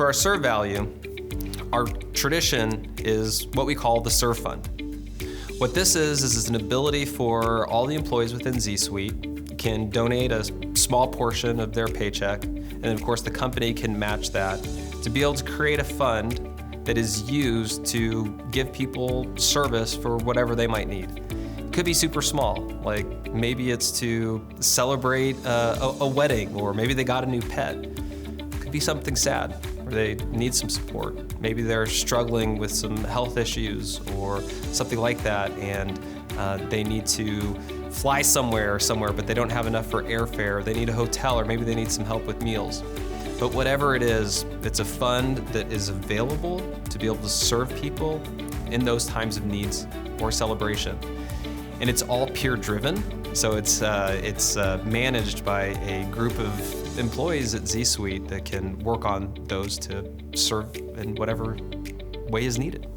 our serve value, our tradition is what we call the Serve Fund. What this is an ability for all the employees within ZSuite can donate a small portion of their paycheck, and then of course the company can match that to be able to create a fund that is used to give people service for whatever they might need. It could be super small, like maybe it's to celebrate a wedding, or maybe they got a new pet. It could be something sad, or they need some support. Maybe they're struggling with some health issues or something like that, and they need to fly somewhere, but they don't have enough for airfare. They need a hotel, or maybe they need some help with meals. But whatever it is, it's a fund that is available to be able to serve people in those times of needs or celebration. And it's all peer-driven, so it's managed by a group of employees at ZSuite that can work on those to serve in whatever way is needed.